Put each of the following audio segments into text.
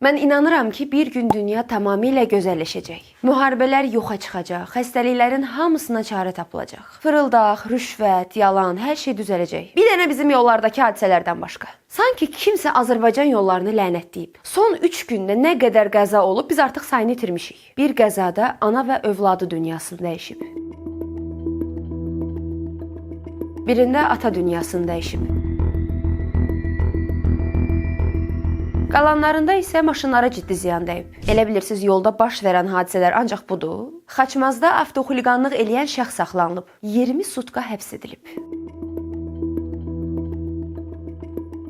Mən inanıram ki, bir gün dünya tamamilə gözəlləşəcək. Müharibələr yoxa çıxacaq, xəstəliklərin hamısına çarə tapılacaq. Fırıldaq, rüşvət, yalan, hər şey düzələcək. Bir dənə bizim yollardakı hadisələrdən başqa. Sanki kimsə Azərbaycan yollarını lənətləyib. Son 3 gündə nə qədər qəza olub, biz artıq sayını itirmişik. Bir qəzada ana və övladı dünyasını dəyişib. Birində ata dünyasını dəyişib. Qalanlarında isə maşınlara ciddi ziyan dəyib. Elə bilirsiniz, yolda baş verən hadisələr ancaq budur. Xaçmazda avtoxuliqanlıq eləyən şəxs saxlanılıb. 20 sutka həbs edilib.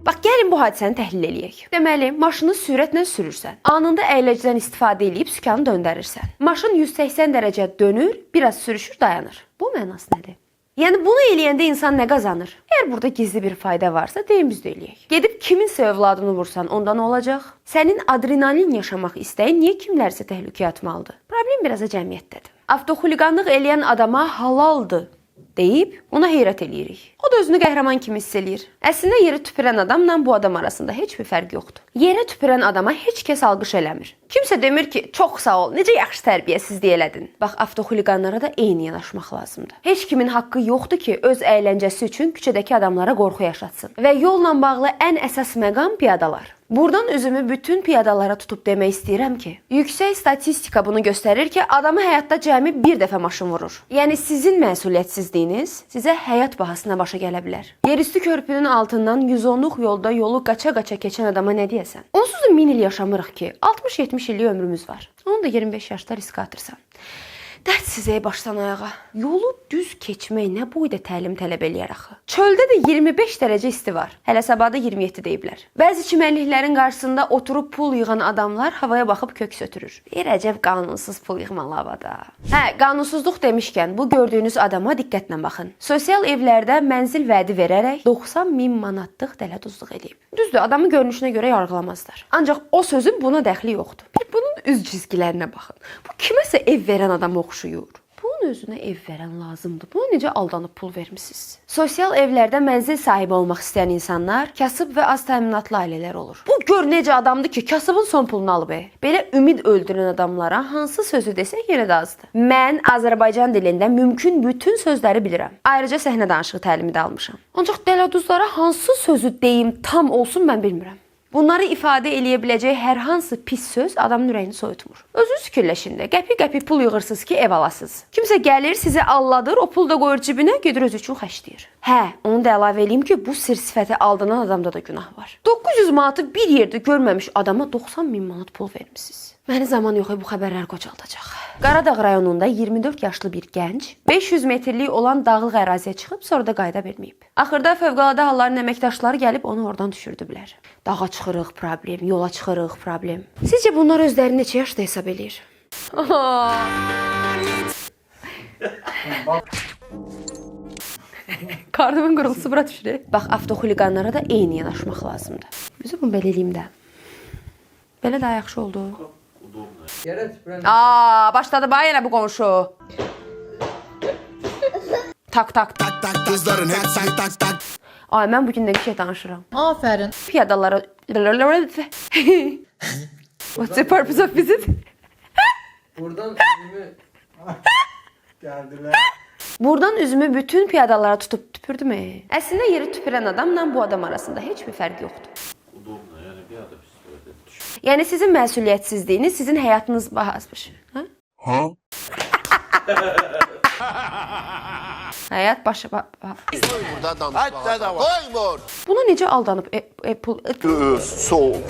Bax, gəlin bu hadisəni təhlil eləyək. Deməli, maşını sürətlə sürürsən. Anında əyləcədən istifadə edib sükanı döndərirsən. Maşın 180 dərəcə dönür, biraz sürüşür, dayanır. Bu mənası nədir? Yəni bunu eləyəndə insan nə qazanır? Əgər burada gizli bir fayda varsa, deyin biz də eləyək. Gedib kiminsə övladını vursan, onda nə olacaq? Sənin adrenalin yaşamaq istəyin niyə kimlərsə təhlükəyə atmalıdır? Problem biraz da cəmiyyətdədir. Avtoxuliqanlıq eləyən adama halaldır deyib ona heyrət eləyirik. O da özünü qəhrəman kimi hiss eləyir. Əslində yerə tüpürən adamla bu adam arasında heç bir fərq yoxdur. Yerə tüpürən adama heç kəs alqış eləmir. Kimsə demir ki, çox sağ ol, necə yaxşı tərbiyəsizlik elədin. Bax, avtoxuliqanlara da eyni yanaşmaq lazımdır. Heç kimin haqqı yoxdur ki, öz əyləncəsi üçün küçədəki adamlara qorxu yaşatsın. Və yolla bağlı ən əsas məqam piyadalar. Buradan özümü bütün piyadalara tutub demək istəyirəm ki, yüksək statistika bunu göstərir ki, adamı həyatda cəmi bir dəfə maşın vurur. Yəni sizin məsuliyyətsizliyiniz sizə həyat bahasına başa gələ bilər. Yerüstü körpünün altından 110-luq yolda yolu qaça-qaça keçən adama nə deyəsən? Onsuz da 1000 il yaşamırıq ki, 60-70 illik ömrümüz var. Onu da 25 yaşda riskə atırsan. Dərdsizəyə başdan ayağa. Yolu düz keçmək nə boyda təlim tələb eləyər axı? Çöldə də 25 dərəcə isti var. Hələ sabahda 27 deyiblər. Bəzi çimərliklərin qarşısında oturub pul yığan adamlar havaya baxıb köks ötürür. Bir əcəb qanunsuz pul yığmalı havada. Hə, qanunsuzluq demişkən bu gördüyünüz adama diqqətlə baxın. Sosial evlərdə mənzil vədi verərək 90.000 manatlıq dələduzluq edib. Düzdür, adamın görünüşünə görə yargılamazlar. Ancaq o sözün buna dəxli yoxdur. Bunun üz cizgilərinə baxın. Bu kiməsə ev verən adam oxşuyur. Bunun özünə ev verən lazımdır. Buna necə aldanıb pul vermisiniz? Sosial evlərdə mənzil sahibi olmaq istəyən insanlar kasıb və az təminatlı ailələr olur. Bu gör necə adamdır ki, kasıbın son pulunu alıb. Belə ümid öldürən adamlara hansı sözü desək yenə də azdır. Mən Azərbaycan dilində mümkün bütün sözləri bilirəm. Ayrıca səhnə danışığı təlimi də almışam. Ancaq dələduzlara hansı sözü deyim tam olsun mən bilmirəm. Bunları ifadə eləyə biləcək hər hansı pis söz adamın ürəyini soyutmur. Özünüz fikirləşin də, qəpi-qəpi pul yığırsınız ki, ev alasınız. Kimsə gəlir, sizi alladır, o pul da qoyur cibinə, gedir öz üçün xərcləyir. Hə, onu da əlavə eləyim ki, bu sir sifəti aldanan adamda da günah var. 900 manatı bir yerdə görməmiş adama 90.000 manat pul vermisiniz. Məni zaman yox, bu xəbərlər qocaldacaq. Qaradağ rayonunda 24 yaşlı bir gənc 500 metrlik olan dağlıq əraziyə çıxıb, sonra da qayıda bilməyib. Axırda fövqəladə halların əməkdaşları gəlib onu oradan düşürdüblər. Dağa çıxırıq, problem, yola çıxırıq, problem. Sizcə bunlar özlərini neçə yaşda hesab eləyir? Karnımın qırıltısı bura düşür. Bax, avtoxuliqanlara da eyni yanaşmaq lazımdır. Bizə bunu belə eləyim də. Belə daha yaxşı oldu. Başladı bax yenə bu qonşu. Tak tak tak tak kızların hep tak tak tak. Ay mən bugün də bir şey danışıram. Aferin. Piyadalara What's the purpose of visit? Buradan üzümü geldiler. Buradan üzümü bütün piyadalara tutub tüpürdüm. Əslində yeri tüpürən adamla bu adam arasında heç bir fərq yoxdur. Udobno, yani bir adam istiyor. Yəni sizin məsuliyyətsizliyiniz sizin həyatınız bahasmış. Ha? Həyat başı Burada danışmağa. Koymur. Buna necə aldanıb pul? Soğuk.